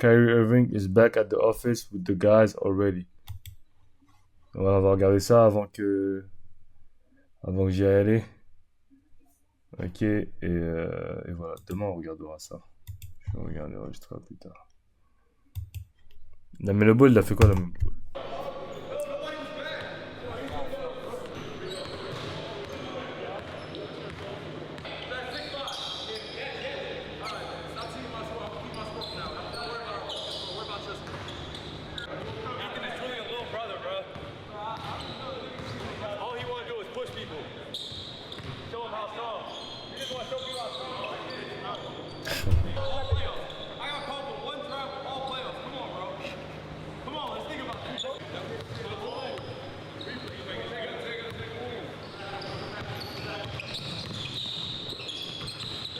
Kyrie Irving is back at the office with the guys already. Voilà, on va regarder ça avant que j'y aille. Ok, et voilà, demain on regardera ça. Je vais regarder, enregistrera plus tard. La Melo Ball, il a fait quoi la Melo Ball?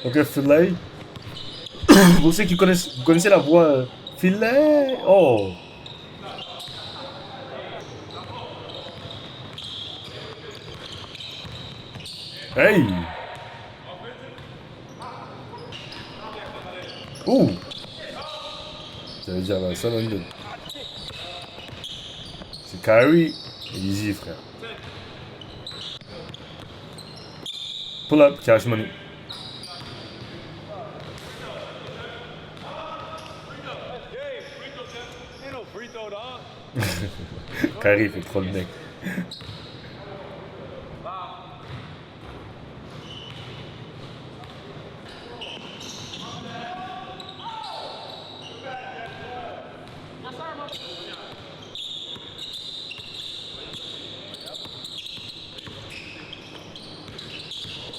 Ok, Philae. Vous savez qui connaissez, vous connaissez la voix Philae? Oh! Hey! Ouh! J'allais dire la seule London. C'est Kyrie et Easy, frère. Pull up, cash money. Kyrie fait trop le mec.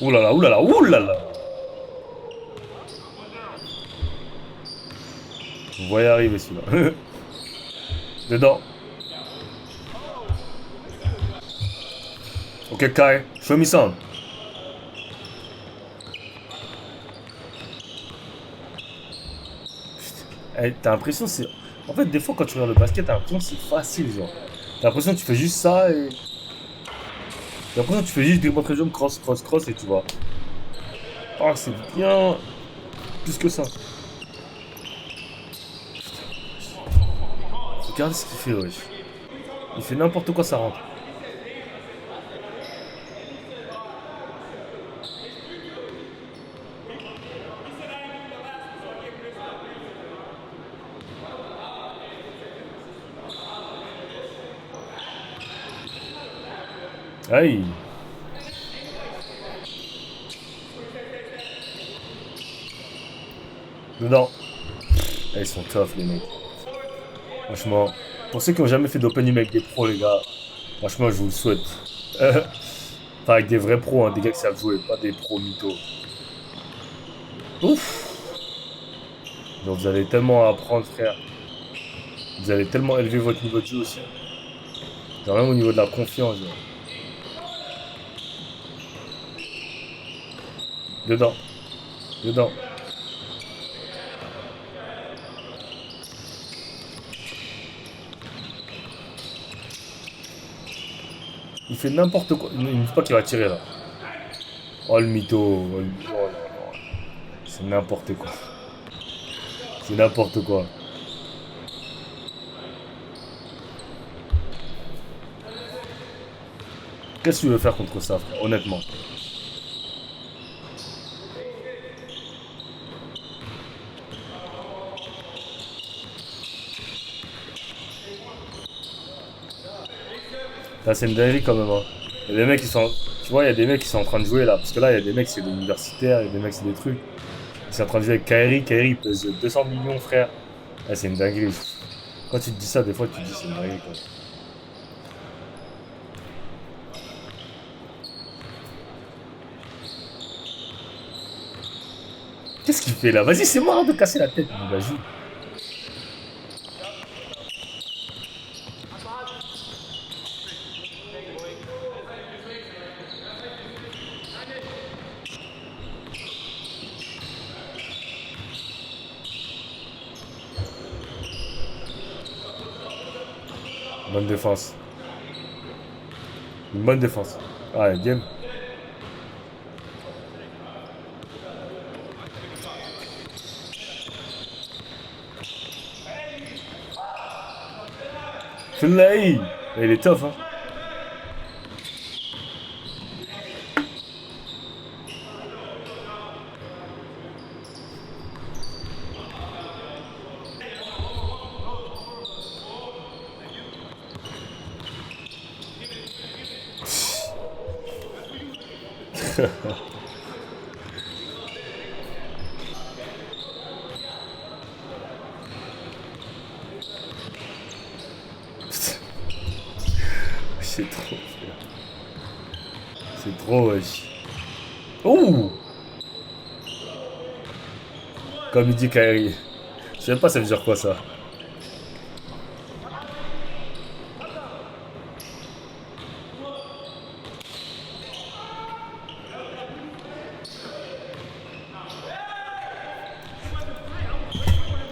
Oulala, oulala, oulala! Vous voyez arriver celui-là. Dedans. Ok, Kai, show me some. Hey, t'as l'impression c'est... En fait, des fois, quand tu regardes le basket, t'as l'impression que c'est facile, genre. T'as l'impression que tu fais juste ça et... T'as l'impression que tu fais juste des montres jambes, cross, cross, cross et tu vois. Ah, c'est bien... Plus que ça. Regardez ce qu'il fait, wesh. Il fait n'importe quoi, ça rentre. Aïe. Dedans. Ah, ils sont tough, les mecs. Franchement, pour ceux qui n'ont jamais fait d'open avec des pros, les gars, franchement, je vous le souhaite. Enfin, avec des vrais pros, hein, des gars qui savent jouer, pas des pros mythos. Ouf. Donc vous allez tellement apprendre, frère. Vous allez tellement élever votre niveau de jeu aussi. Genre même au niveau de la confiance. Genre. Dedans. Dedans. Il fait n'importe quoi. Il ne dit pas qu'il va tirer là. Oh le mytho. Oh, oh, non, non. C'est n'importe quoi. C'est n'importe quoi. Qu'est-ce que tu veux faire contre ça, frère, honnêtement? Là, c'est une dinguerie quand même. Hein. Il y a des mecs qui sont. Tu vois, il y a des mecs qui sont en train de jouer là. Parce que là, il y a des mecs, c'est des universitaires, il y a des mecs, c'est des trucs. Ils sont en train de jouer avec Kyrie. Kyrie, il pèse 200 millions, frère. Là, c'est une dinguerie. Quand tu te dis ça, des fois, tu te dis c'est une dinguerie, quoi. Qu'est-ce qu'il fait là? Vas-y, c'est marrant de casser la tête, mon gars. Joue. Bonne défense. Une bonne défense. Ouais, game. Finlay. Il est tough, hein. C'est trop, frère. C'est trop, wesh. Ouh. Comme il dit Kairi. Je sais même pas ça veut dire quoi ça.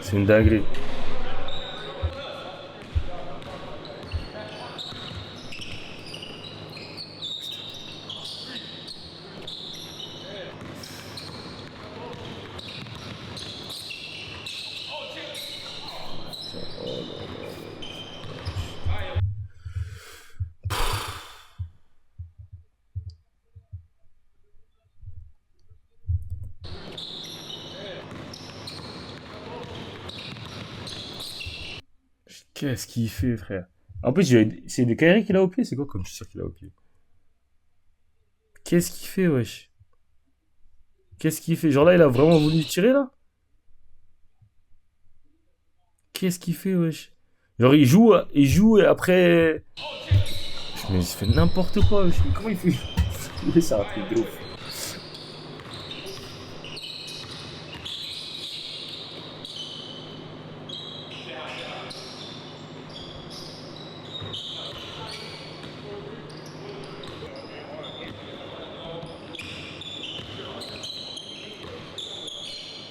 C'est une dinguerie. Qu'est-ce qu'il fait, frère? En plus, c'est des Kairi qu'il a au pied. C'est quoi comme je suis sûr qu'il a au pied? Qu'est-ce qu'il fait, wesh? Qu'est-ce qu'il fait? Genre là, il a vraiment voulu tirer, là? Qu'est-ce qu'il fait, wesh? Genre, il joue et après... Mais il fait n'importe quoi, wesh. Mais comment il fait? C'est un truc de ouf.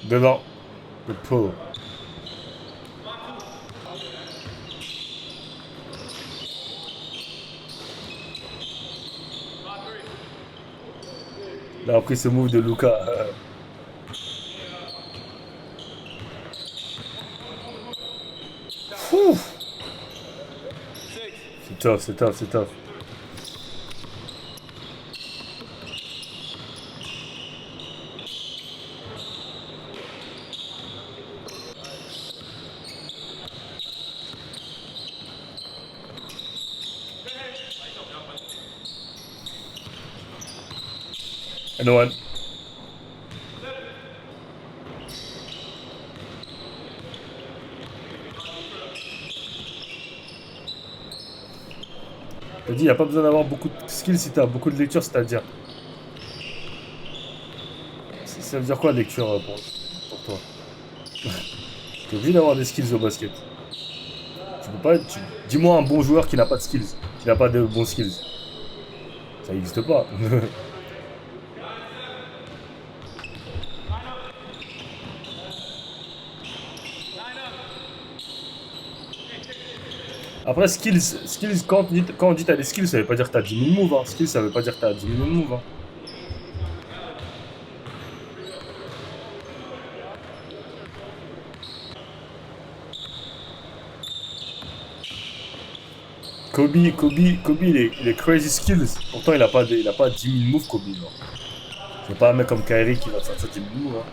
Devant. Le pauvre. Là, après ce move de Luca. C'est tough, c'est tough, c'est tough. And one. T'as dit, il n'y a pas besoin d'avoir beaucoup de skills si t'as beaucoup de lecture, c'est-à-dire. Ça veut dire quoi, lecture, pour toi? T'es obligé d'avoir des skills au basket. Tu peux pas. Dis-moi un bon joueur qui n'a pas de skills, qui n'a pas de bons skills. Ça n'existe pas. Après, skills quand on dit t'as des skills, ça veut pas dire que t'as 10 000 moves. Hein. Skills, ça veut pas dire que t'as 10 000 moves. Hein. Kobe, il est crazy skills. Pourtant, il a pas 10 000 moves, Kobe. C'est pas un mec comme Kyrie qui va te sortir 10 000 moves. Hein.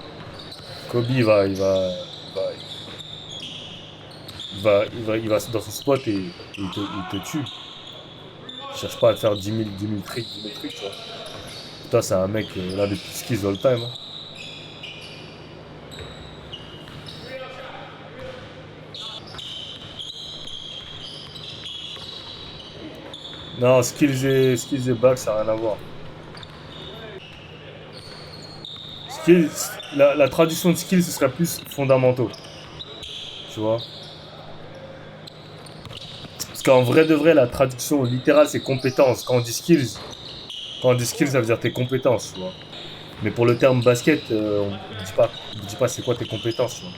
Kobe, il va dans son spot et il te tue. Il cherche pas à te faire 10 000 tricks, 10 000 trucs, tu vois. Putain, c'est un mec, l'un des plus skills all time. Hein. Non, skills et back, ça n'a rien à voir. Skills, la traduction de skills, ce serait plus fondamentaux. Tu vois. Parce qu'en vrai de vrai, la traduction littérale, c'est compétences. Quand on dit skills, ça veut dire tes compétences, tu vois. Mais pour le terme basket, on dit pas c'est quoi tes compétences, tu vois.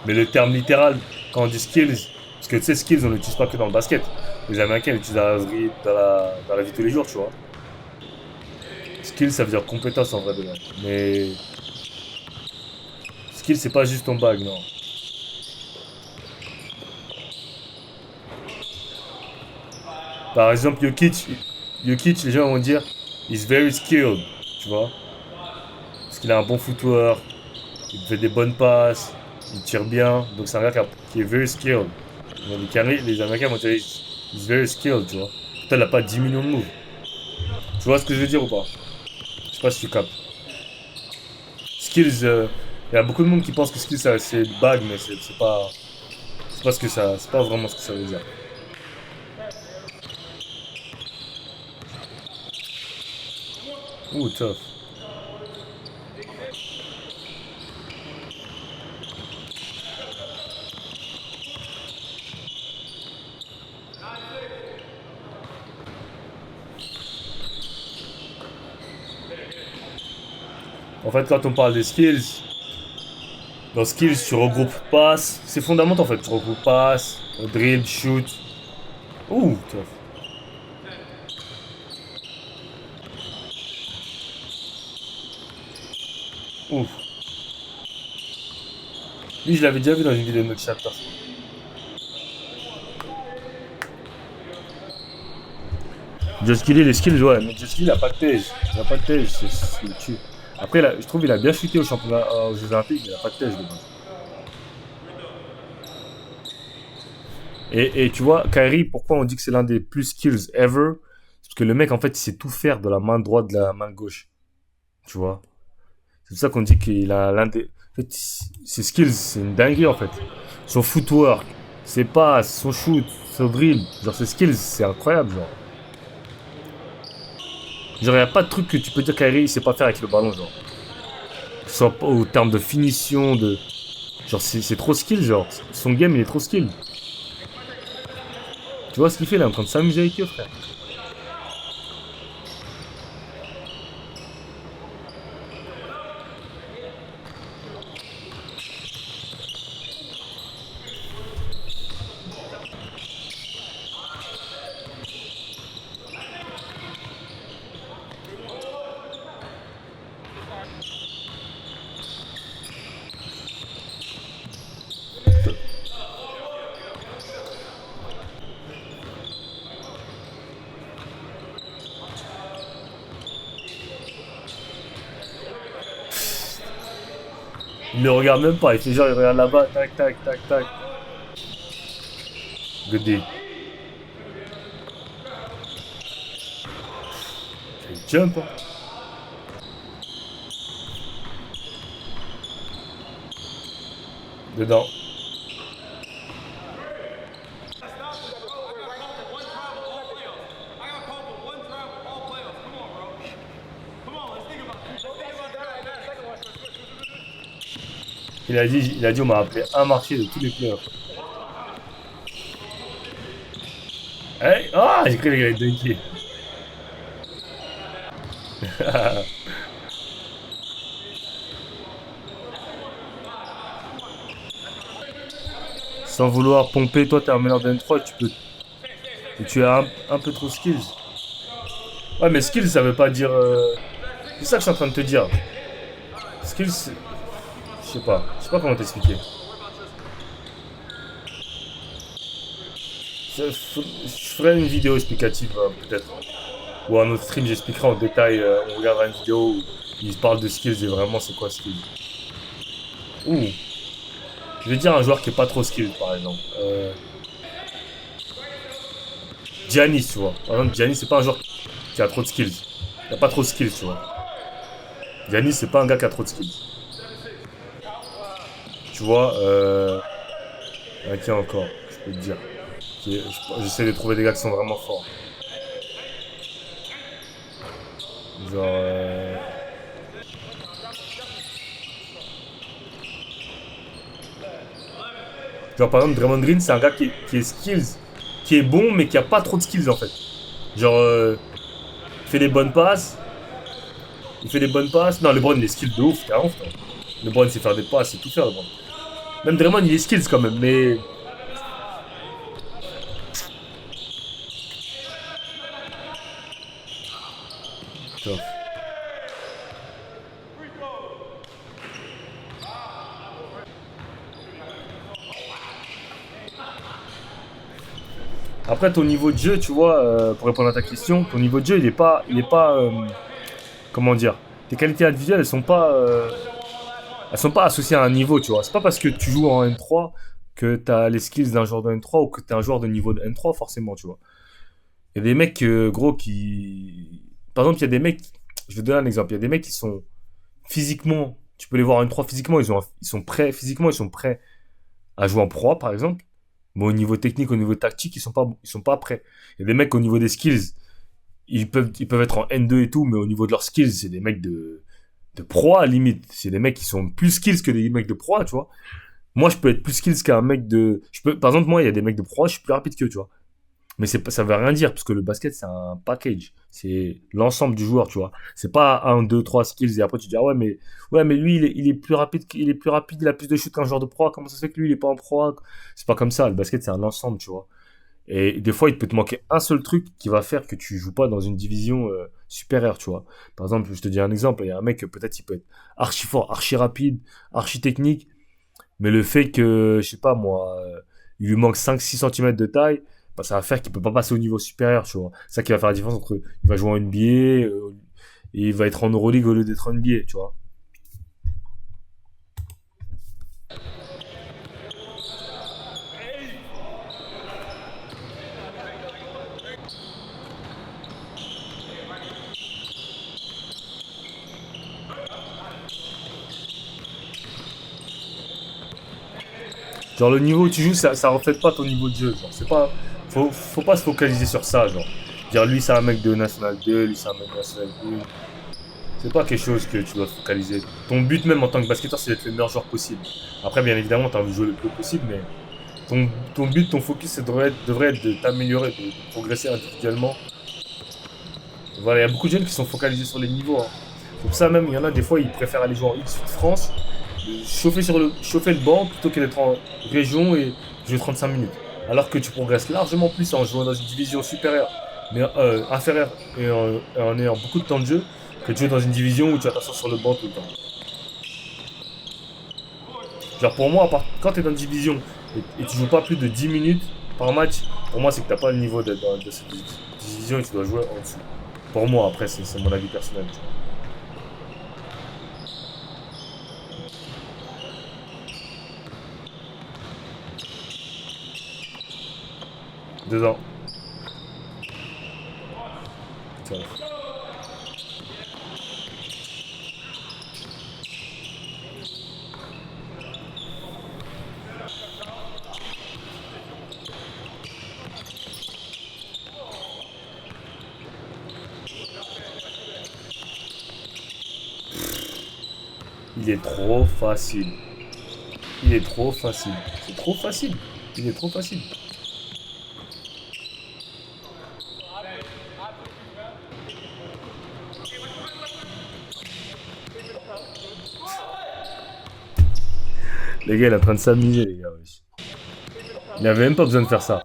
Mais le terme littéral, quand on dit skills, parce que tu sais, skills, on l'utilise pas que dans le basket. Les Américains l'utilisent dans la vie de tous les jours, tu vois. Skills, ça veut dire compétence en vrai de vrai. Mais skills, c'est pas juste ton bag, non. Par exemple, Jokic, les gens vont dire, he's very skilled, tu vois. Parce qu'il a un bon footwork, il fait des bonnes passes, il tire bien. Donc c'est un gars qui est very skilled. Les Américains vont dire, he's very skilled, tu vois. Putain, il a pas 10 millions de moves. Tu vois ce que je veux dire ou pas? Je sais pas si tu captes. Skills, il y a beaucoup de monde qui pense que skills c'est une bague, mais c'est pas ce que ça, c'est pas vraiment ce que ça veut dire. Ouh, tough. En fait, quand on parle des skills, dans skills, tu regroupes passe. C'est fondamental en fait. Tu regroupes passe, drill, shoot. Ouh, tough. Ouh. Lui, je l'avais déjà vu dans une vidéo de notre chapter. Just Killy, les skills, ouais, mais Just Killy, il a pas de tège. Il a pas de tège, c'est ce qui le tue. Après, je trouve qu'il a bien chuté au championnat, aux Jeux Olympiques, mais il a pas de tège de base. Et tu vois, Kyrie, pourquoi on dit que c'est l'un des plus skills ever? Parce que le mec, en fait, il sait tout faire de la main droite, de la main gauche. Tu vois? C'est pour ça qu'on dit qu'il a l'un des. En fait, ses skills, c'est une dinguerie, en fait. Son footwork, ses passes, son shoot, son drill. Genre, ses skills, c'est incroyable, genre. Genre, y a pas de truc que tu peux dire Kyrie, il sait pas faire avec le ballon, genre. Que ce soit au terme de finition, de. Genre, c'est trop skill, genre. Son game, il est trop skill. Tu vois ce qu'il fait, là, il est en train de s'amuser avec eux, frère. Il ne regarde même pas, il fait genre, il regarde là-bas, tac, tac, tac, tac. Good day. Il jump, hein. Dedans. Il a dit, on m'a appelé un marché de tous les players. Hey, ah, j'ai cru qu'il allait dunker. Sans vouloir pomper, toi t'es un meilleur d'N3, et tu as un peu trop skills. Ouais, mais skills ça veut pas dire. C'est ça que je suis en train de te dire. Skills, je sais pas comment t'expliquer. Je ferai une vidéo explicative peut-être. Ou un autre stream, j'expliquerai en détail. On regardera une vidéo où ils parlent de skills et vraiment c'est quoi skills. Ouh. Je vais dire un joueur qui est pas trop skill par exemple. Giannis, tu vois. Par exemple, Giannis c'est pas un joueur qui a trop de skills. Il a pas trop de skills, tu vois. Giannis c'est pas un gars qui a trop de skills. Tu vois, qui encore, je peux te dire. J'essaie de trouver des gars qui sont vraiment forts. Genre. Genre par exemple Draymond Green c'est un gars qui est skills, qui est bon mais qui a pas trop de skills en fait. Genre il fait des bonnes passes. Il fait des bonnes passes. Non LeBron il est skills de ouf, t'es un ouf. LeBron il sait faire des passes, il sait tout faire LeBron. Même Draymond il est skills quand même mais. Tough. Après, ton niveau de jeu, tu vois, pour répondre à ta question, ton niveau de jeu, comment dire, tes qualités individuelles, elles sont pas associées à un niveau, tu vois. C'est pas parce que tu joues en N3 que tu as les skills d'un joueur de N3 ou que tu es un joueur de niveau de N3, forcément, tu vois. Il y a des mecs, gros, qui. Par exemple, il y a des mecs. Je vais te donner un exemple. Il y a des mecs qui sont physiquement. Tu peux les voir en N3 physiquement, ils sont prêts, physiquement, ils sont prêts à jouer en pro, par exemple. Mais au niveau technique, au niveau tactique, ils sont pas prêts. Il y a des mecs au niveau des skills, ils peuvent être en N2 et tout, mais au niveau de leurs skills, c'est des mecs de proie, limite. C'est des mecs qui sont plus skills que des mecs de proie, tu vois. Moi, je peux être plus skills qu'un mec de. Par exemple, moi, il y a des mecs de proie, je suis plus rapide qu'eux, tu vois. Mais ça veut rien dire, parce que le basket, c'est un package. C'est l'ensemble du joueur, tu vois. C'est pas un, deux, trois skills, et après tu dis, ah ouais, mais lui, il est plus rapide, il est plus rapide, il a plus de shoot qu'un joueur de pro. Comment ça se fait que lui, il est pas en pro? C'est pas comme ça. Le basket, c'est un ensemble, tu vois. Et des fois, il peut te manquer un seul truc qui va faire que tu joues pas dans une division supérieure, tu vois. Par exemple, je te dis un exemple, il y a un mec, peut-être, il peut être archi fort, archi rapide, archi technique, mais le fait que, je sais pas moi, il lui manque 5-6 cm de taille, bah, ça va faire qu'il peut pas passer au niveau supérieur, tu vois. C'est ça qui va faire la différence entre il va jouer en NBA et il va être en Euroleague au lieu d'être en NBA, tu vois. Genre le niveau où tu joues, ça reflète pas ton niveau de jeu, genre. C'est pas, faut pas se focaliser sur ça, genre. Dire lui c'est un mec de National 2, lui c'est un mec de National 1. C'est pas quelque chose que tu dois te focaliser. Ton but même en tant que basketteur, c'est d'être le meilleur joueur possible. Après, bien évidemment, tu as envie de jouer le plus possible, mais ton but, ton focus, devrait être de t'améliorer, de progresser individuellement. Voilà, il y a beaucoup de jeunes qui sont focalisés sur les niveaux, hein. C'est pour ça même, il y en a des fois, ils préfèrent aller jouer en X France, chauffer le banc plutôt que d'être en région et jouer 35 minutes. Alors que tu progresses largement plus en jouant dans une division supérieure, mais inférieure et en ayant beaucoup de temps de jeu, que de jouer dans une division où tu vas t'asseoir sur le banc tout le temps. Genre pour moi, quand tu es dans une division et tu joues pas plus de 10 minutes par match, pour moi c'est que t'as pas le niveau de cette division et tu dois jouer en dessous. Pour moi, après c'est mon avis personnel. Tu vois. 2 ans. Tu vois. Il est trop facile. Il est trop facile. C'est trop facile. Il est trop facile. Les gars, il est en train de s'amuser, les gars. Wesh. Il avait même pas besoin de faire ça.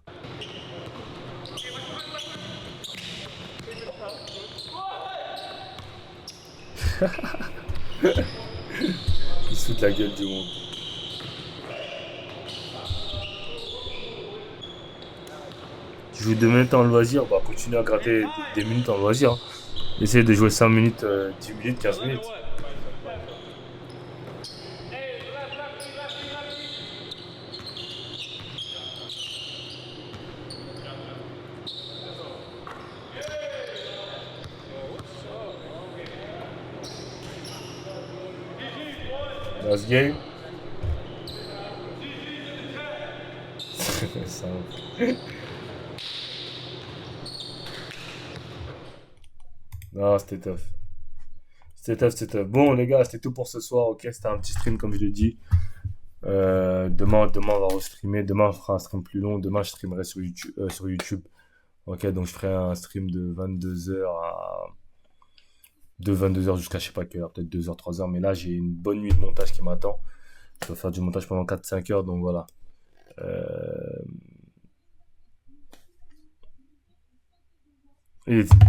Il se fout de la gueule du monde. Tu joues 2 minutes en loisir, bah continue à gratter des minutes en loisir, hein. Essaye de jouer 5 minutes, 10 minutes, 15 minutes. Last game. Ça- Non, c'était tough. C'était tough, c'était tough. Bon, les gars, c'était tout pour ce soir. Ok, c'était un petit stream, comme je l'ai dit. Demain, on va restreamer. Demain, on fera un stream plus long. Demain, je streamerai sur YouTube. Sur YouTube. Ok, donc je ferai un stream de 22 heures jusqu'à je sais pas quelle heure, peut-être 2 heures, 3 heures. Mais là, j'ai une bonne nuit de montage qui m'attend. Je dois faire du montage pendant 4-5 heures, donc voilà. Euh,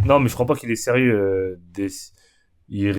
non, mais je crois pas qu'il est sérieux. Il